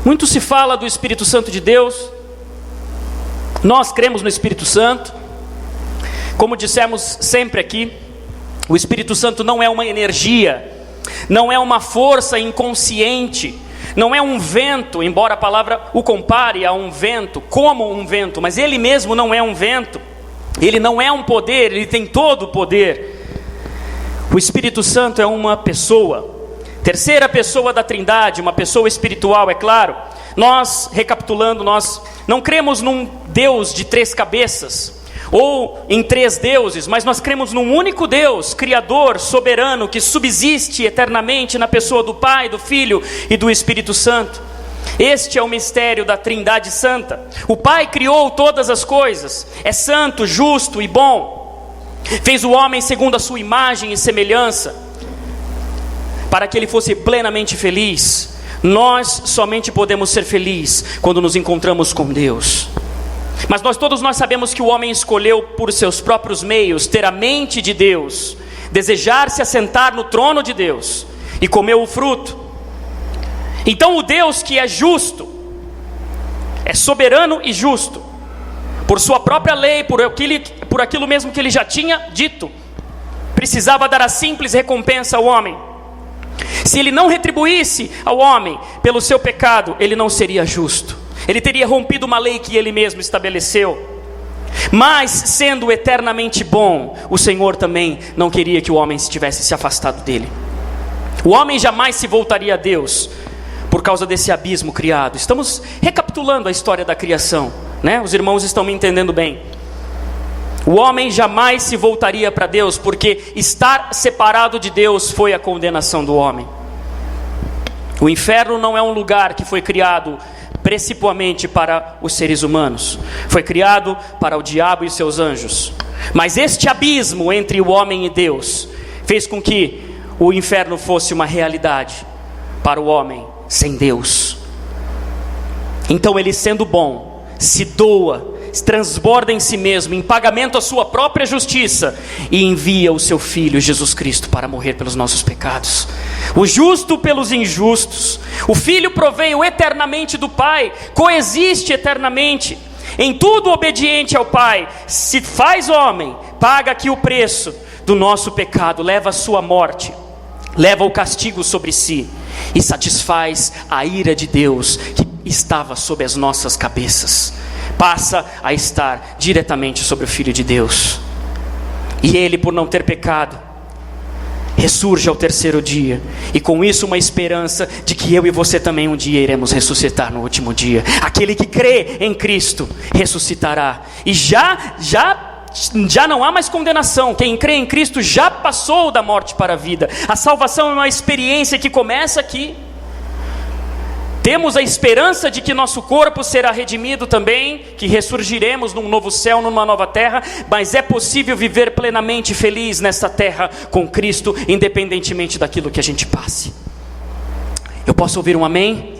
Muito se fala do Espírito Santo de Deus. Nós cremos no Espírito Santo. Como dissemos sempre aqui, o Espírito Santo não é uma energia, não é uma força inconsciente, não é um vento, embora a palavra o compare a um vento, como um vento, mas ele mesmo não é um vento, ele não é um poder, ele tem todo o poder. O Espírito Santo é uma pessoa, terceira pessoa da Trindade, uma pessoa espiritual, é claro. Nós, recapitulando, nós não cremos num Deus de 3 cabeças, ou em 3 deuses, mas nós cremos num único Deus, Criador, soberano, que subsiste eternamente na pessoa do Pai, do Filho e do Espírito Santo. Este é o mistério da Trindade Santa. O Pai criou todas as coisas, é santo, justo e bom. Fez o homem segundo a sua imagem e semelhança, para que ele fosse plenamente feliz. Nós somente podemos ser felizes quando nos encontramos com Deus. Mas todos nós sabemos que o homem escolheu por seus próprios meios ter a mente de Deus, desejar se assentar no trono de Deus, e comeu o fruto. Então o Deus que é justo, é soberano e justo, por sua própria lei, por aquilo mesmo que ele já tinha dito, precisava dar a simples recompensa ao homem. Se ele não retribuísse ao homem pelo seu pecado, ele não seria justo. Ele teria rompido uma lei que ele mesmo estabeleceu. Mas, sendo eternamente bom, o Senhor também não queria que o homem tivesse se afastado dele. O homem jamais se voltaria a Deus por causa desse abismo criado. Estamos recapitulando a história da criação, né? Os irmãos estão me entendendo bem. O homem jamais se voltaria para Deus, porque estar separado de Deus foi a condenação do homem. O inferno não é um lugar que foi criado principalmente para os seres humanos, foi criado para o diabo e seus anjos. Mas este abismo entre o homem e Deus fez com que o inferno fosse uma realidade para o homem sem Deus. Então ele, sendo bom, se doa, transborda em si mesmo, em pagamento à sua própria justiça, e envia o seu Filho Jesus Cristo para morrer pelos nossos pecados. O justo pelos injustos. O Filho proveio eternamente do Pai, coexiste eternamente, em tudo obediente ao Pai, se faz homem, paga aqui o preço do nosso pecado, leva a sua morte, leva o castigo sobre si, e satisfaz a ira de Deus que estava sobre as nossas cabeças. Passa a estar diretamente sobre o Filho de Deus. E ele, por não ter pecado, ressurge ao 3º dia, e com isso uma esperança de que eu e você também um dia iremos ressuscitar no último dia. Aquele que crê em Cristo ressuscitará, e já não há mais condenação. Quem crê em Cristo já passou da morte para a vida. A salvação é uma experiência que começa aqui. Temos a esperança de que nosso corpo será redimido também, que ressurgiremos num novo céu, numa nova terra, mas é possível viver plenamente feliz nesta terra com Cristo, independentemente daquilo que a gente passe. Eu posso ouvir um amém?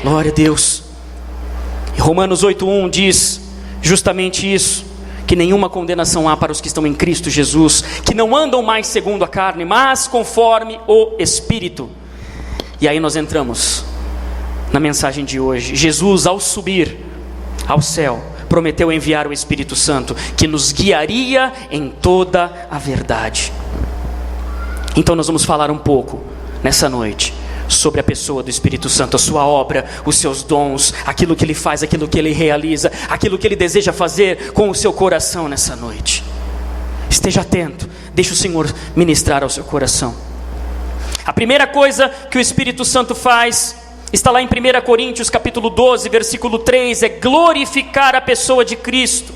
Glória a Deus. E Romanos 8:1 diz justamente isso, que nenhuma condenação há para os que estão em Cristo Jesus, que não andam mais segundo a carne, mas conforme o Espírito. E aí nós entramos na mensagem de hoje. Jesus, ao subir ao céu, prometeu enviar o Espírito Santo, que nos guiaria em toda a verdade. Então nós vamos falar um pouco nessa noite sobre a pessoa do Espírito Santo, a sua obra, os seus dons, aquilo que ele faz, aquilo que ele realiza, aquilo que ele deseja fazer com o seu coração nessa noite. Esteja atento, deixe o Senhor ministrar ao seu coração. A primeira coisa que o Espírito Santo faz está lá em 1 Coríntios capítulo 12, versículo 3, é glorificar a pessoa de Cristo.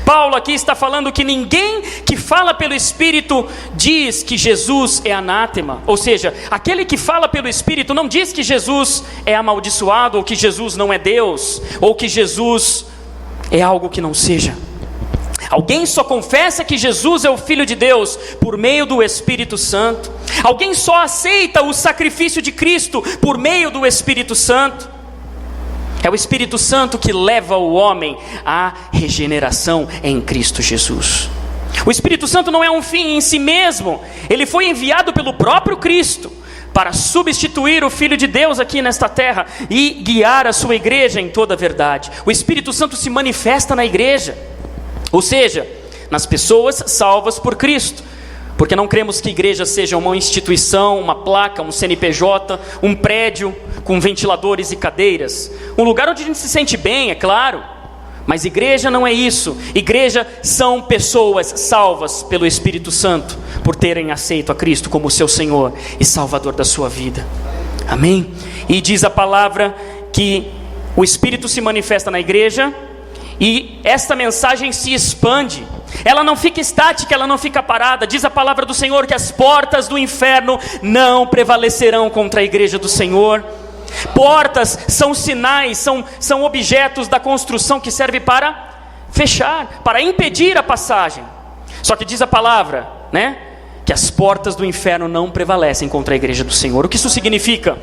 Paulo aqui está falando que ninguém que fala pelo Espírito diz que Jesus é anátema. Ou seja, aquele que fala pelo Espírito não diz que Jesus é amaldiçoado, ou que Jesus não é Deus, ou que Jesus é algo que não seja. Alguém só confessa que Jesus é o Filho de Deus por meio do Espírito Santo. Alguém só aceita o sacrifício de Cristo por meio do Espírito Santo. É o Espírito Santo que leva o homem à regeneração em Cristo Jesus. O Espírito Santo não é um fim em si mesmo. Ele foi enviado pelo próprio Cristo para substituir o Filho de Deus aqui nesta terra e guiar a sua igreja em toda a verdade. O Espírito Santo se manifesta na igreja, ou seja, nas pessoas salvas por Cristo, porque não cremos que igreja seja uma instituição, uma placa, um CNPJ, um prédio com ventiladores e cadeiras, um lugar onde a gente se sente bem, é claro, mas igreja não é isso. Igreja são pessoas salvas pelo Espírito Santo, por terem aceito a Cristo como seu Senhor e Salvador da sua vida. Amém? E diz a palavra que o Espírito se manifesta na igreja e esta mensagem se expande. Ela não fica estática, ela não fica parada. Diz a palavra do Senhor que as portas do inferno não prevalecerão contra a igreja do Senhor. Portas são sinais, são objetos da construção que servem para fechar, para impedir a passagem. Só que diz a palavra, né, que as portas do inferno não prevalecem contra a igreja do Senhor. O que isso significa?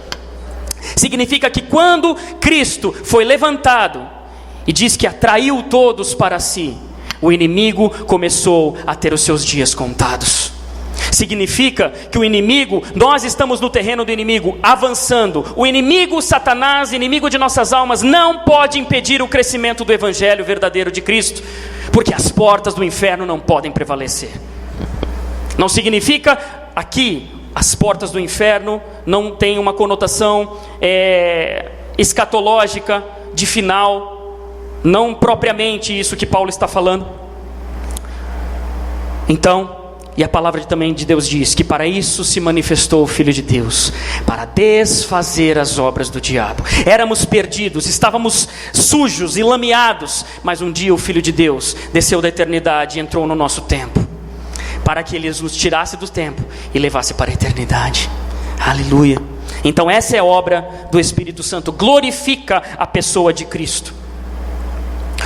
Significa que quando Cristo foi levantado e diz que atraiu todos para si, o inimigo começou a ter os seus dias contados. Significa que o inimigo, nós estamos no terreno do inimigo, avançando. O inimigo, Satanás, inimigo de nossas almas, não pode impedir o crescimento do evangelho verdadeiro de Cristo, porque as portas do inferno não podem prevalecer. Não significa aqui, as portas do inferno não tem uma conotação escatológica, de final, não propriamente isso que Paulo está falando. Então, e a palavra também de Deus diz que para isso se manifestou o Filho de Deus, para desfazer as obras do diabo. Éramos perdidos, estávamos sujos e lameados, mas um dia o Filho de Deus desceu da eternidade e entrou no nosso tempo, para que Ele nos tirasse do tempo e levasse para a eternidade. Aleluia. Então essa é a obra do Espírito Santo, glorifica a pessoa de Cristo.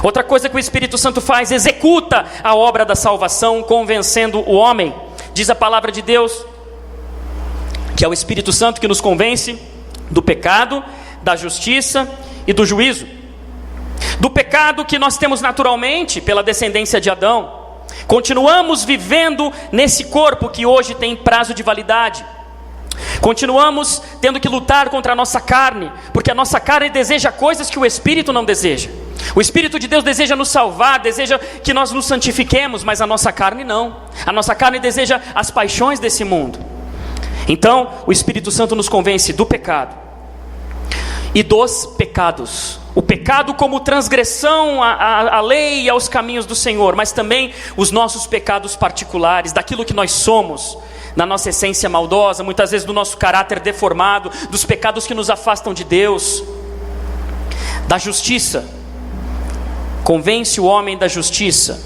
Outra coisa que o Espírito Santo faz, executa a obra da salvação, convencendo o homem. Diz a palavra de Deus que é o Espírito Santo que nos convence do pecado, da justiça e do juízo. Do pecado que nós temos naturalmente pela descendência de Adão. Continuamos vivendo nesse corpo que hoje tem prazo de validade. Continuamos tendo que lutar contra a nossa carne, porque a nossa carne deseja coisas que o Espírito não deseja. O Espírito de Deus deseja nos salvar, deseja que nós nos santifiquemos, mas a nossa carne não. A nossa carne deseja as paixões desse mundo. Então, o Espírito Santo nos convence do pecado e dos pecados. O pecado como transgressão à lei e aos caminhos do Senhor, mas também os nossos pecados particulares, daquilo que nós somos, na nossa essência maldosa, muitas vezes do nosso caráter deformado, dos pecados que nos afastam de Deus. Da justiça, convence o homem da justiça,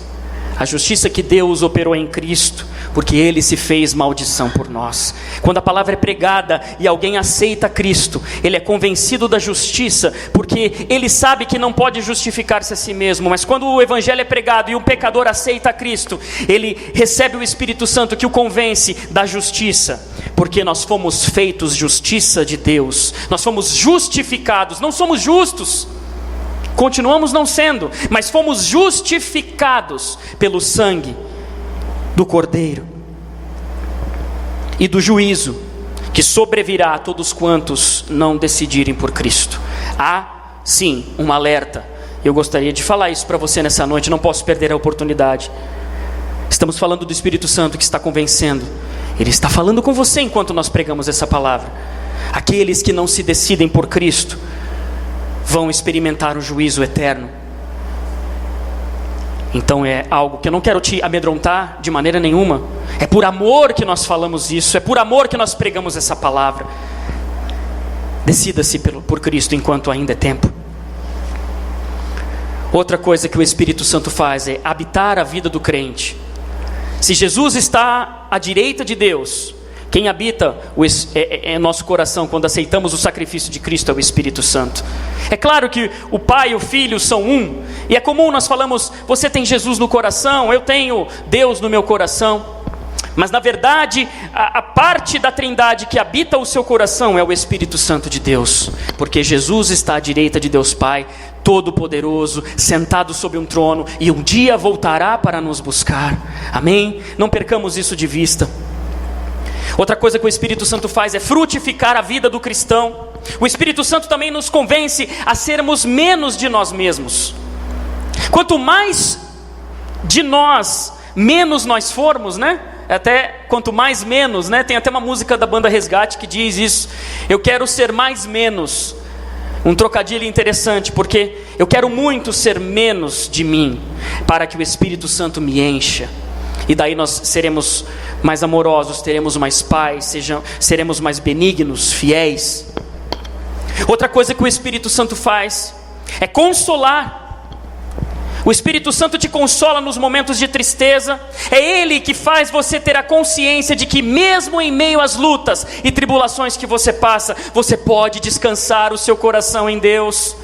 a justiça que Deus operou em Cristo, porque Ele se fez maldição por nós. Quando a palavra é pregada e alguém aceita Cristo, ele é convencido da justiça, porque ele sabe que não pode justificar-se a si mesmo. Mas quando o evangelho é pregado e um pecador aceita Cristo, ele recebe o Espírito Santo que o convence da justiça, porque nós fomos feitos justiça de Deus, nós fomos justificados, não somos justos, continuamos não sendo, mas fomos justificados pelo sangue do Cordeiro e do juízo que sobrevirá a todos quantos não decidirem por Cristo. Há sim um alerta. Eu gostaria de falar isso para você nessa noite, não posso perder a oportunidade. Estamos falando do Espírito Santo que está convencendo. Ele está falando com você enquanto nós pregamos essa palavra. Aqueles que não se decidem por Cristo vão experimentar o juízo eterno. Então é algo que eu não quero te amedrontar de maneira nenhuma. É por amor que nós falamos isso, é por amor que nós pregamos essa palavra. Decida-se por Cristo enquanto ainda é tempo. Outra coisa que o Espírito Santo faz é habitar a vida do crente. Se Jesus está à direita de Deus, quem habita é nosso coração quando aceitamos o sacrifício de Cristo é o Espírito Santo. É claro que o Pai e o Filho são um, e é comum nós falamos, você tem Jesus no coração, eu tenho Deus no meu coração. Mas na verdade, a parte da Trindade que habita o seu coração é o Espírito Santo de Deus, porque Jesus está à direita de Deus Pai, Todo-Poderoso, sentado sobre um trono, e um dia voltará para nos buscar. Amém? Não percamos isso de vista. Outra coisa que o Espírito Santo faz é frutificar a vida do cristão. O Espírito Santo também nos convence a sermos menos de nós mesmos. Quanto mais de nós, menos nós formos, né? Até quanto mais menos, né? Tem até uma música da banda Resgate que diz isso. Eu quero ser mais menos. Um trocadilho interessante, porque eu quero muito ser menos de mim, para que o Espírito Santo me encha. E daí nós seremos mais amorosos, teremos mais paz, seremos mais benignos, fiéis. Outra coisa que o Espírito Santo faz é consolar. O Espírito Santo te consola nos momentos de tristeza. É Ele que faz você ter a consciência de que mesmo em meio às lutas e tribulações que você passa, você pode descansar o seu coração em Deus.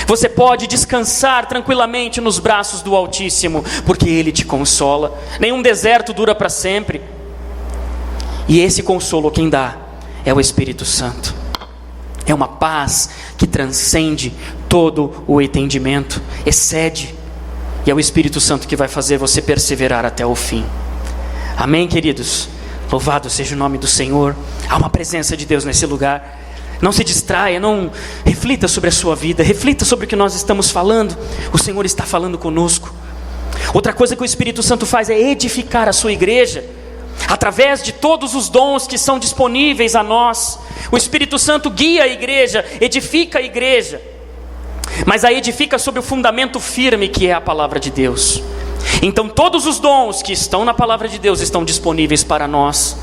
Você pode descansar tranquilamente nos braços do Altíssimo, porque Ele te consola. Nenhum deserto dura para sempre. E esse consolo quem dá é o Espírito Santo. É uma paz que transcende todo o entendimento, excede. E é o Espírito Santo que vai fazer você perseverar até o fim. Amém, queridos? Louvado seja o nome do Senhor. Há uma presença de Deus nesse lugar. Não se distraia, não reflita sobre a sua vida, reflita sobre o que nós estamos falando. O Senhor está falando conosco. Outra coisa que o Espírito Santo faz é edificar a sua igreja, através de todos os dons que são disponíveis a nós. O Espírito Santo guia a igreja, edifica a igreja, mas a edifica sobre o fundamento firme que é a palavra de Deus. Então todos os dons que estão na palavra de Deus estão disponíveis para nós.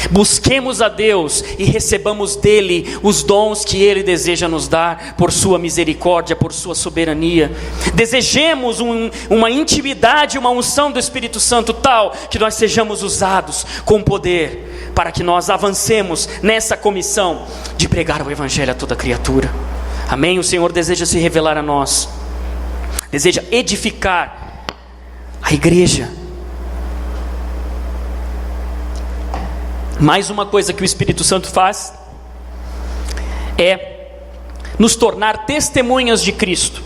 Busquemos a Deus e recebamos dele os dons que Ele deseja nos dar, por sua misericórdia, por sua soberania. Desejemos uma intimidade, uma unção do Espírito Santo tal, que nós sejamos usados com poder, para que nós avancemos nessa comissão de pregar o Evangelho a toda criatura. Amém? O Senhor deseja se revelar a nós, deseja edificar a igreja. Mais uma coisa que o Espírito Santo faz é nos tornar testemunhas de Cristo.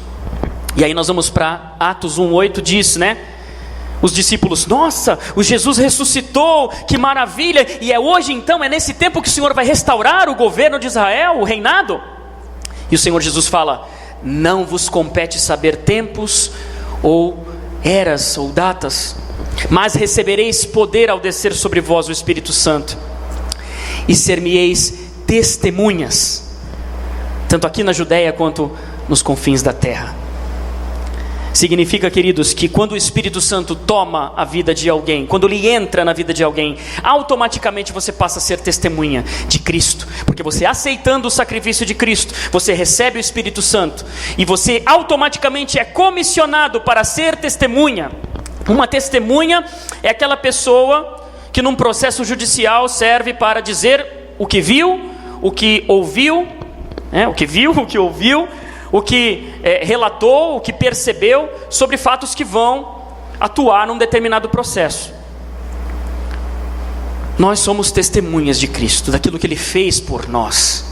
E aí nós vamos para Atos 1:8, diz, né? Os discípulos, nossa, o Jesus ressuscitou, que maravilha. E é hoje então, é nesse tempo que o Senhor vai restaurar o governo de Israel, o reinado. E o Senhor Jesus fala, não vos compete saber tempos ou eras ou datas, mas recebereis poder ao descer sobre vós o Espírito Santo, e ser-me-eis testemunhas, tanto aqui na Judéia quanto nos confins da terra. Significa, queridos, que quando o Espírito Santo toma a vida de alguém, quando ele entra na vida de alguém, automaticamente você passa a ser testemunha de Cristo, porque você aceitando o sacrifício de Cristo, você recebe o Espírito Santo, e você automaticamente é comissionado para ser testemunha. Uma testemunha é aquela pessoa que num processo judicial serve para dizer o que viu, o que ouviu, o que ouviu, o que relatou, o que percebeu sobre fatos que vão atuar num determinado processo. Nós somos testemunhas de Cristo, daquilo que Ele fez por nós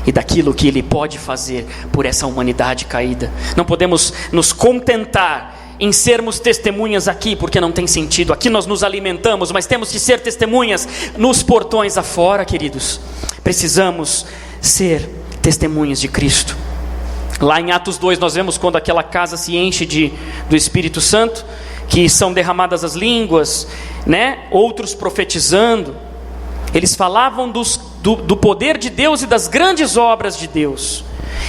e daquilo que Ele pode fazer por essa humanidade caída. Não podemos nos contentar em sermos testemunhas aqui, porque não tem sentido. Aqui nós nos alimentamos, mas temos que ser testemunhas nos portões afora, queridos. Precisamos ser testemunhas de Cristo. Lá em Atos 2 nós vemos quando aquela casa se enche do Espírito Santo, que são derramadas as línguas, né? Outros profetizando. Eles falavam do poder de Deus e das grandes obras de Deus.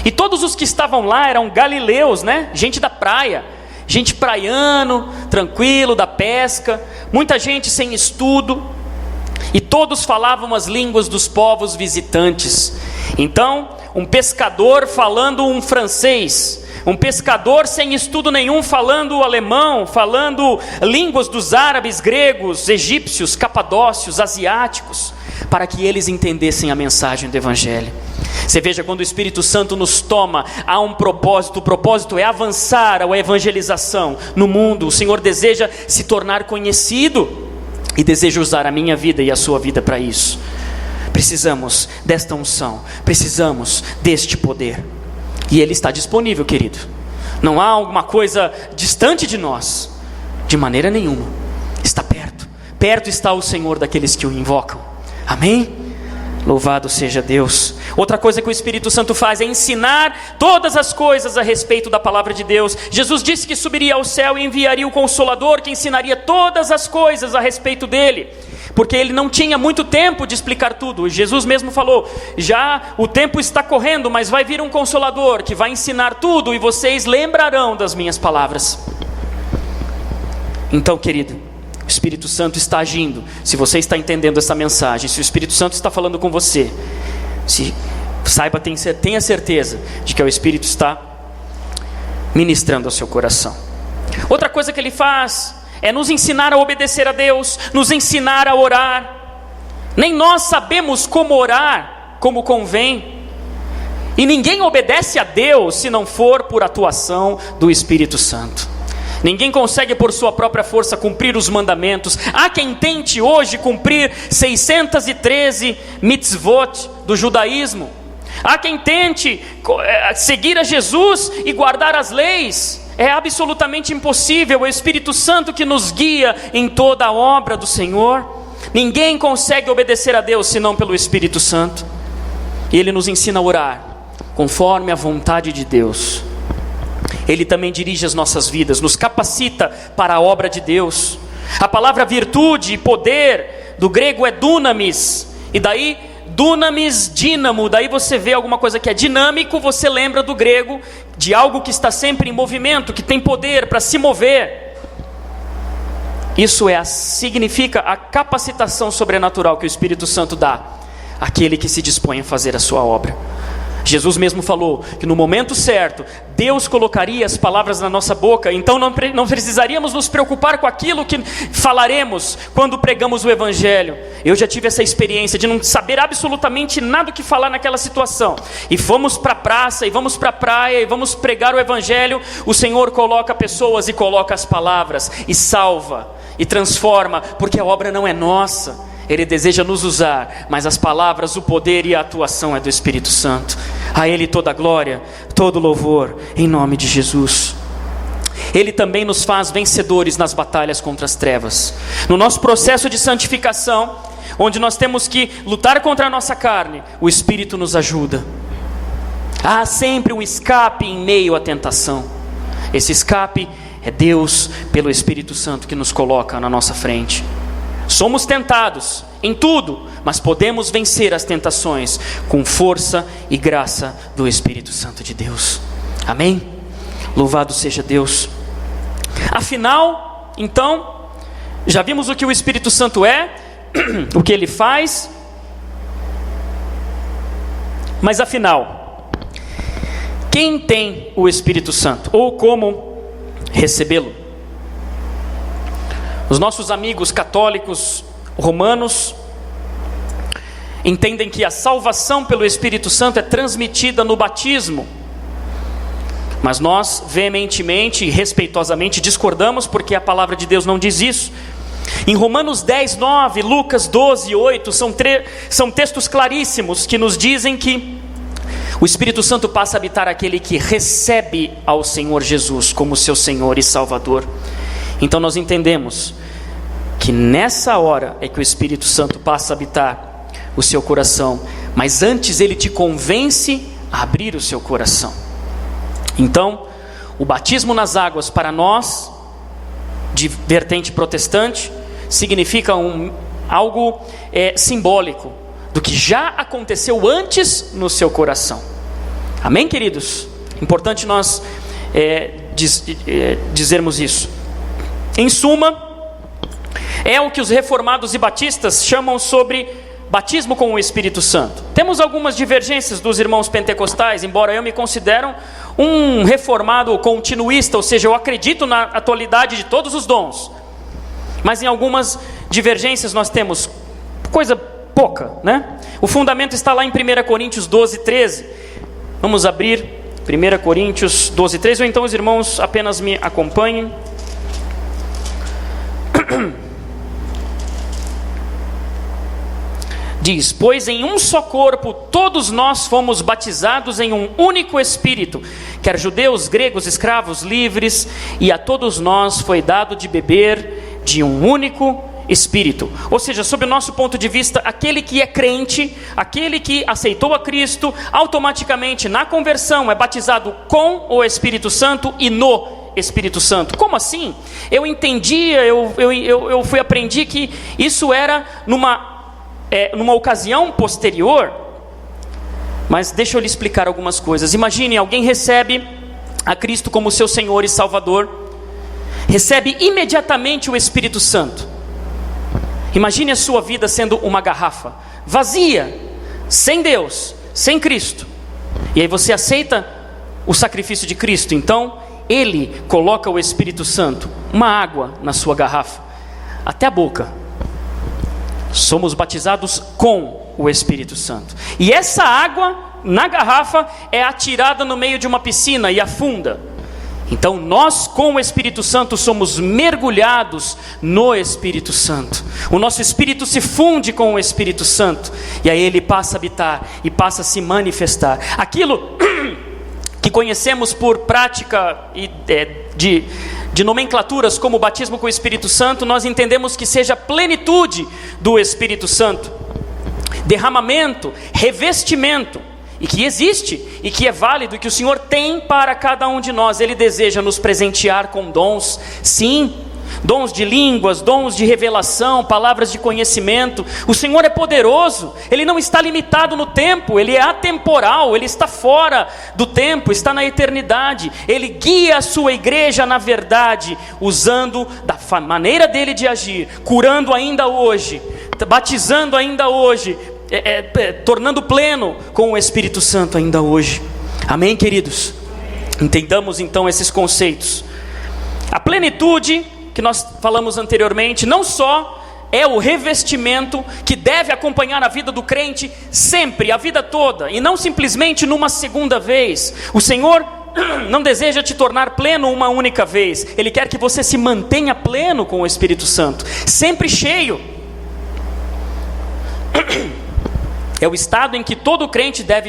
E todos os que estavam lá eram galileus, né? Gente da praia, gente praiano, tranquilo, da pesca, muita gente sem estudo, e todos falavam as línguas dos povos visitantes. Então, um pescador falando um francês, um pescador sem estudo nenhum falando alemão, falando línguas dos árabes, gregos, egípcios, capadócios, asiáticos, para que eles entendessem a mensagem do Evangelho. Você veja, quando o Espírito Santo nos toma, há um propósito. O propósito é avançar a evangelização no mundo. O Senhor deseja se tornar conhecido e deseja usar a minha vida e a sua vida para isso. Precisamos desta unção, precisamos deste poder, e Ele está disponível, querido. Não há alguma coisa distante de nós, de maneira nenhuma. Está perto, perto está o Senhor daqueles que o invocam. Amém? Louvado seja Deus. Outra coisa que o Espírito Santo faz é ensinar todas as coisas a respeito da palavra de Deus. Jesus disse que subiria ao céu e enviaria o Consolador, que ensinaria todas as coisas a respeito dele, porque ele não tinha muito tempo de explicar tudo. Jesus mesmo falou: já o tempo está correndo, mas vai vir um Consolador que vai ensinar tudo e vocês lembrarão das minhas palavras. Então, querido, o Espírito Santo está agindo. Se você está entendendo essa mensagem, se o Espírito Santo está falando com você, saiba, tenha certeza de que o Espírito está ministrando ao seu coração. Outra coisa que ele faz é nos ensinar a obedecer a Deus, nos ensinar a orar. Nem nós sabemos como orar como convém, e ninguém obedece a Deus se não for por atuação do Espírito Santo. Ninguém consegue por sua própria força cumprir os mandamentos. Há quem tente hoje cumprir 613 mitzvot do judaísmo. Há quem tente seguir a Jesus e guardar as leis. É absolutamente impossível. É o Espírito Santo que nos guia em toda a obra do Senhor. Ninguém consegue obedecer a Deus senão pelo Espírito Santo. E Ele nos ensina a orar conforme a vontade de Deus. Ele também dirige as nossas vidas, nos capacita para a obra de Deus. A palavra virtude e poder do grego é dunamis, e daí dunamis, dínamo, daí você vê alguma coisa que é dinâmico, você lembra do grego, de algo que está sempre em movimento, que tem poder para se mover. Isso significa a capacitação sobrenatural que o Espírito Santo dá àquele que se dispõe a fazer a sua obra. Jesus mesmo falou que no momento certo, Deus colocaria as palavras na nossa boca, então não precisaríamos nos preocupar com aquilo que falaremos quando pregamos o Evangelho. Eu já tive essa experiência de não saber absolutamente nada o que falar naquela situação, e fomos para a praça, e vamos para a praia, e vamos pregar o Evangelho. O Senhor coloca pessoas e coloca as palavras, e salva, e transforma, porque a obra não é nossa. Ele deseja nos usar, mas as palavras, o poder e a atuação é do Espírito Santo. A Ele toda a glória, todo louvor, em nome de Jesus. Ele também nos faz vencedores nas batalhas contra as trevas. No nosso processo de santificação, onde nós temos que lutar contra a nossa carne, o Espírito nos ajuda. Há sempre um escape em meio à tentação. Esse escape é Deus, pelo Espírito Santo, que nos coloca na nossa frente. Somos tentados em tudo, mas podemos vencer as tentações com força e graça do Espírito Santo de Deus. Amém? Louvado seja Deus. Afinal, então, já vimos o que o Espírito Santo é, o que ele faz. Mas afinal, quem tem o Espírito Santo? Ou como recebê-lo? Os nossos amigos católicos romanos entendem que a salvação pelo Espírito Santo é transmitida no batismo. Mas nós veementemente e respeitosamente discordamos, porque a palavra de Deus não diz isso. Em Romanos 10, 9, Lucas 12, 8, são textos claríssimos que nos dizem que o Espírito Santo passa a habitar aquele que recebe ao Senhor Jesus como seu Senhor e Salvador. Então nós entendemos que nessa hora é que o Espírito Santo passa a habitar o seu coração, mas antes ele te convence a abrir o seu coração. Então, o batismo nas águas para nós, de vertente protestante, significa algo simbólico do que já aconteceu antes no seu coração. Amém, queridos? Importante nós dizermos isso. Em suma, é o que os reformados e batistas chamam sobre batismo com o Espírito Santo. Temos algumas divergências dos irmãos pentecostais, embora eu me considero um reformado continuista, ou seja, eu acredito na atualidade de todos os dons. Mas em algumas divergências nós temos coisa pouca, né? O fundamento está lá em 1 Coríntios 12, 13. Vamos abrir 1 Coríntios 12, 13, ou então os irmãos apenas me acompanhem. Diz: pois em um só corpo todos nós fomos batizados em um único Espírito, quer judeus, gregos, escravos, livres, e a todos nós foi dado de beber de um único Espírito. Ou seja, sob o nosso ponto de vista, aquele que é crente, aquele que aceitou a Cristo, automaticamente na conversão é batizado com o Espírito Santo e no Espírito Santo. Como assim? Eu aprendi que isso era numa ocasião posterior, mas deixa eu lhe explicar algumas coisas. Imagine, alguém recebe a Cristo como seu Senhor e Salvador, recebe imediatamente o Espírito Santo. Imagine a sua vida sendo uma garrafa vazia, sem Deus, sem Cristo. E aí você aceita o sacrifício de Cristo. Então Ele coloca o Espírito Santo, uma água na sua garrafa, até a boca. Somos batizados com o Espírito Santo. E essa água na garrafa é atirada no meio de uma piscina e afunda. Então nós com o Espírito Santo somos mergulhados no Espírito Santo. O nosso espírito se funde com o Espírito Santo. E aí ele passa a habitar e passa a se manifestar. Aquilo que conhecemos por prática de nomenclaturas como o batismo com o Espírito Santo, nós entendemos que seja a plenitude do Espírito Santo. Derramamento, revestimento. E que existe, e que é válido, e que o Senhor tem para cada um de nós. Ele deseja nos presentear com dons, sim, dons de línguas, dons de revelação, palavras de conhecimento. O Senhor é poderoso, Ele não está limitado no tempo, Ele é atemporal, Ele está fora do tempo, está na eternidade. Ele guia a sua igreja na verdade, usando da maneira dEle de agir, curando ainda hoje, batizando ainda hoje, tornando pleno com o Espírito Santo ainda hoje. Amém, queridos? Entendamos então esses conceitos. A plenitude que nós falamos anteriormente não só é o revestimento que deve acompanhar a vida do crente sempre, a vida toda, e não simplesmente numa segunda vez. O Senhor não deseja te tornar pleno uma única vez. Ele quer que você se mantenha pleno com o Espírito Santo, sempre cheio. É o estado em que todo crente deve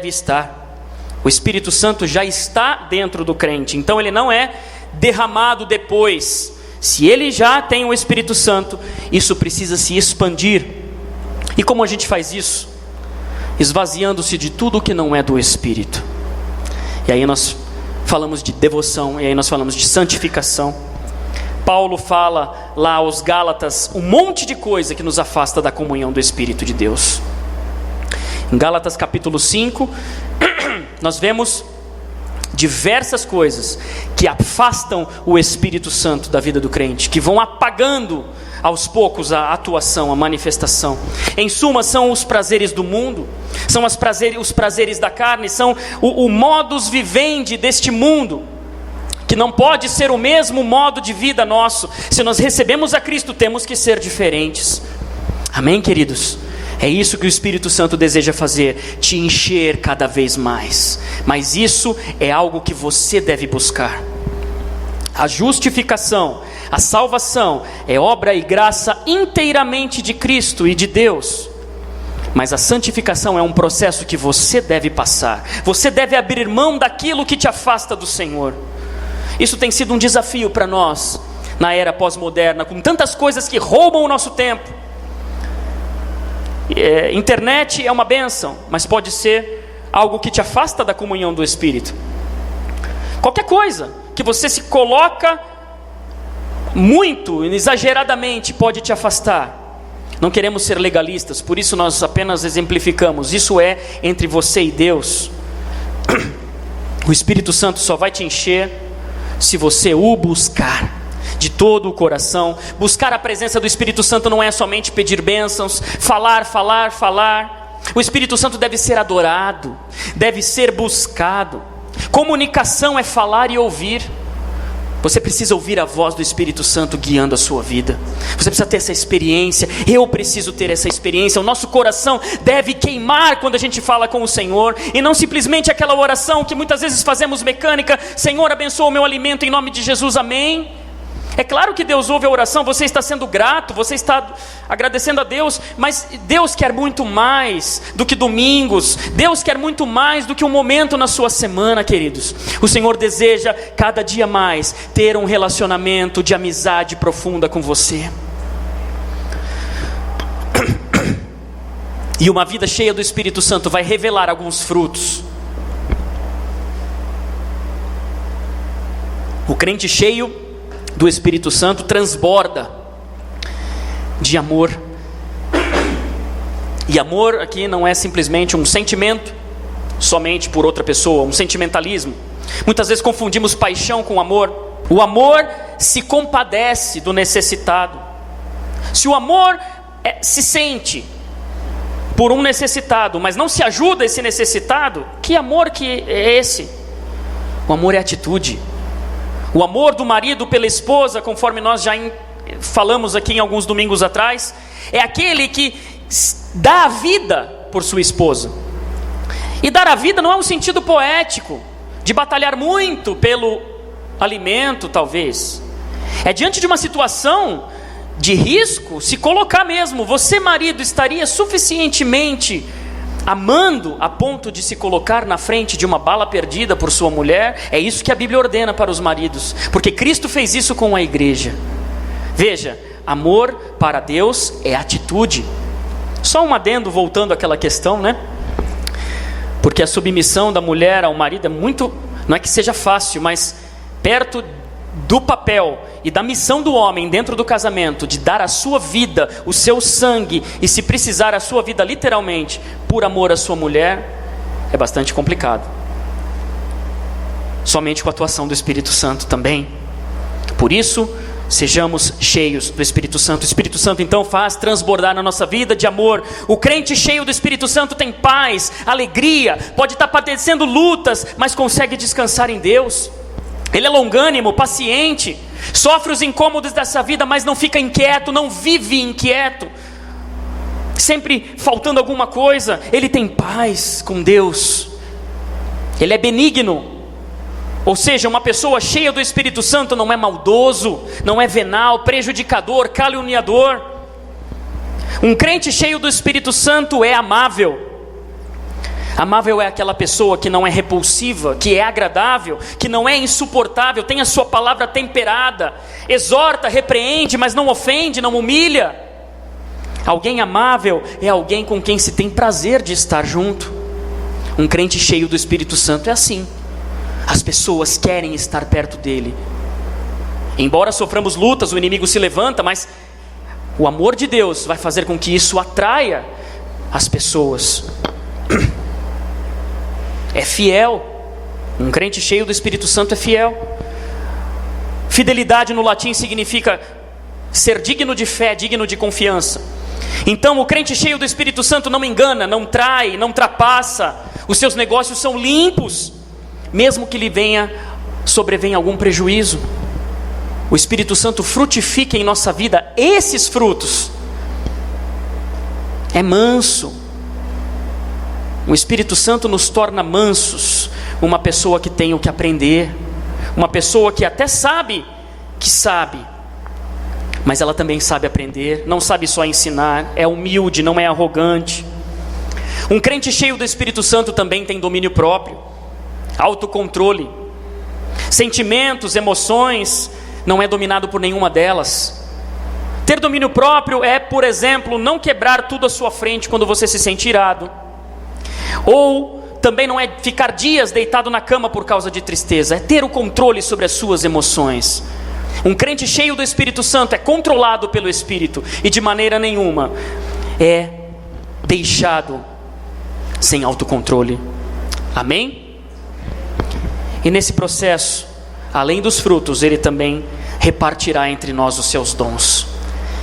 estar. O Espírito Santo já está dentro do crente, então ele não é derramado depois. Se ele já tem o Espírito Santo, isso precisa se expandir. E como a gente faz isso? Esvaziando-se de tudo que não é do Espírito. E aí nós falamos de devoção, e aí nós falamos de santificação. Paulo fala lá aos Gálatas um monte de coisa que nos afasta da comunhão do Espírito de Deus. Em Gálatas capítulo 5, nós vemos diversas coisas que afastam o Espírito Santo da vida do crente, que vão apagando aos poucos a atuação, a manifestação. Em suma, são os prazeres do mundo, são os prazeres da carne, são o modus vivendi deste mundo, que não pode ser o mesmo modo de vida nosso. Se nós recebemos a Cristo, temos que ser diferentes. Amém, queridos? É isso que o Espírito Santo deseja fazer, te encher cada vez mais. Mas isso é algo que você deve buscar. A justificação, a salvação é obra e graça inteiramente de Cristo e de Deus. Mas a santificação é um processo que você deve passar. Você deve abrir mão daquilo que te afasta do Senhor. Isso tem sido um desafio para nós na era pós-moderna, com tantas coisas que roubam o nosso tempo. Internet é uma bênção, mas pode ser algo que te afasta da comunhão do Espírito. Qualquer coisa que você se coloca muito, exageradamente, pode te afastar. Não queremos ser legalistas, por isso nós apenas exemplificamos. Isso é entre você e Deus. O Espírito Santo só vai te encher se você o buscar de todo o coração. Buscar a presença do Espírito Santo não é somente pedir bênçãos, falar. O Espírito Santo deve ser adorado, deve ser buscado. Comunicação é falar e ouvir. Você precisa ouvir a voz do Espírito Santo guiando a sua vida. Você precisa ter essa experiência. Eu preciso ter essa experiência. O nosso coração deve queimar quando a gente fala com o Senhor, e não simplesmente aquela oração que muitas vezes fazemos mecânica: Senhor, abençoa o meu alimento em nome de Jesus, amém. É claro que Deus ouve a oração, você está sendo grato, você está agradecendo a Deus, mas Deus quer muito mais do que domingos, Deus quer muito mais do que um momento na sua semana, queridos. O Senhor deseja cada dia mais ter um relacionamento de amizade profunda com você. E uma vida cheia do Espírito Santo vai revelar alguns frutos. O crente cheio do Espírito Santo transborda de amor. E amor aqui não é simplesmente um sentimento somente por outra pessoa, um sentimentalismo. Muitas vezes confundimos paixão com amor. O amor se compadece do necessitado. Se o amor se sente por um necessitado, mas não se ajuda esse necessitado, que amor que é esse? O amor é atitude. O amor do marido pela esposa, conforme nós já falamos aqui em alguns domingos atrás, é aquele que dá a vida por sua esposa. E dar a vida não é um sentido poético, de batalhar muito pelo alimento talvez. É diante de uma situação de risco, se colocar mesmo. Você, marido, estaria suficientemente amando a ponto de se colocar na frente de uma bala perdida por sua mulher? É isso que a Bíblia ordena para os maridos, porque Cristo fez isso com a igreja. Veja, amor para Deus é atitude. Só um adendo, voltando àquela questão, né? Porque a submissão da mulher ao marido é muito, não é que seja fácil, mas perto do papel e da missão do homem dentro do casamento, de dar a sua vida, o seu sangue, e se precisar a sua vida literalmente, por amor à sua mulher, é bastante complicado. Somente com a atuação do Espírito Santo também. Por isso, sejamos cheios do Espírito Santo. O Espírito Santo então faz transbordar na nossa vida de amor. O crente cheio do Espírito Santo tem paz, alegria, pode estar padecendo lutas, mas consegue descansar em Deus. Ele é longânimo, paciente, sofre os incômodos dessa vida, mas não fica inquieto, não vive inquieto, sempre faltando alguma coisa. Ele tem paz com Deus. Ele é benigno. Ou seja, uma pessoa cheia do Espírito Santo não é maldoso, não é venal, prejudicador, caluniador. Um crente cheio do Espírito Santo é amável. Amável é aquela pessoa que não é repulsiva, que é agradável, que não é insuportável, tem a sua palavra temperada, exorta, repreende, mas não ofende, não humilha. Alguém amável é alguém com quem se tem prazer de estar junto. Um crente cheio do Espírito Santo é assim. As pessoas querem estar perto dele. Embora soframos lutas, o inimigo se levanta, mas o amor de Deus vai fazer com que isso atraia as pessoas. É fiel. Um crente cheio do Espírito Santo é fiel. Fidelidade no latim significa ser digno de fé, digno de confiança. Então o crente cheio do Espírito Santo não engana, não trai, não trapassa. Os seus negócios são limpos, mesmo que lhe sobrevenha algum prejuízo. O Espírito Santo frutifica em nossa vida esses frutos. É manso. O Espírito Santo nos torna mansos. Uma pessoa que tem o que aprender, uma pessoa que até sabe que sabe, mas ela também sabe aprender, não sabe só ensinar, é humilde, não é arrogante. Um crente cheio do Espírito Santo também tem domínio próprio, autocontrole, sentimentos, emoções, não é dominado por nenhuma delas. Ter domínio próprio é, por exemplo, não quebrar tudo à sua frente quando você se sente irado. Ou também não é ficar dias deitado na cama por causa de tristeza, é ter o controle sobre as suas emoções. Um crente cheio do Espírito Santo é controlado pelo Espírito e de maneira nenhuma é deixado sem autocontrole. Amém? E nesse processo, além dos frutos, ele também repartirá entre nós os seus dons.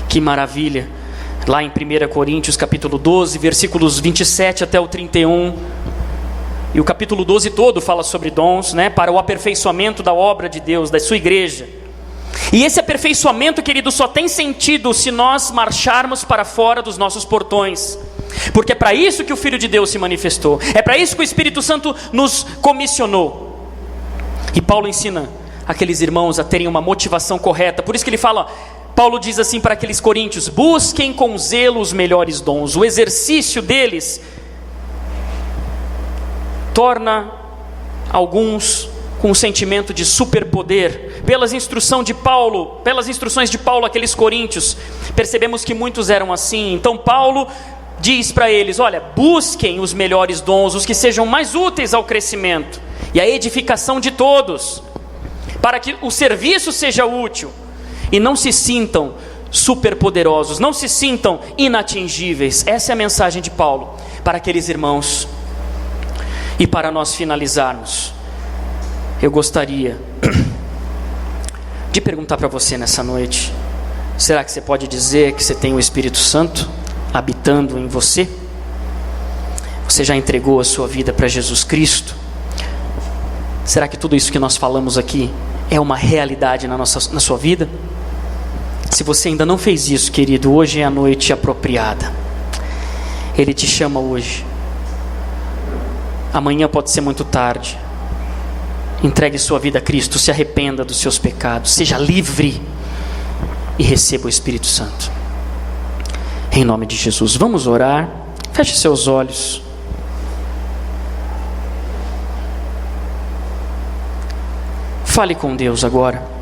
Que maravilha! Lá em 1 Coríntios capítulo 12, versículos 27 até o 31, e o capítulo 12 todo fala sobre dons, né? Para o aperfeiçoamento da obra de Deus, da sua igreja. E esse aperfeiçoamento, querido, só tem sentido se nós marcharmos para fora dos nossos portões, porque é para isso que o Filho de Deus se manifestou, é para isso que o Espírito Santo nos comissionou. E Paulo ensina aqueles irmãos a terem uma motivação correta. Por isso que ele fala, Paulo diz assim para aqueles coríntios: busquem com zelo os melhores dons. O exercício deles torna alguns com um sentimento de superpoder. Pelas instruções de Paulo àqueles coríntios, percebemos que muitos eram assim. Então Paulo diz para eles: olha, busquem os melhores dons, os que sejam mais úteis ao crescimento e à edificação de todos, para que o serviço seja útil, e não se sintam superpoderosos, não se sintam inatingíveis. Essa é a mensagem de Paulo para aqueles irmãos. E para nós finalizarmos, eu gostaria de perguntar para você nessa noite: será que você pode dizer que você tem o Espírito Santo habitando em você? Você já entregou a sua vida para Jesus Cristo? Será que tudo isso que nós falamos aqui é uma realidade na sua vida? Se você ainda não fez isso, querido, hoje é a noite apropriada. Ele te chama hoje. Amanhã pode ser muito tarde. Entregue sua vida a Cristo, se arrependa dos seus pecados, seja livre e receba o Espírito Santo. Em nome de Jesus, vamos orar. Feche seus olhos. Fale com Deus agora.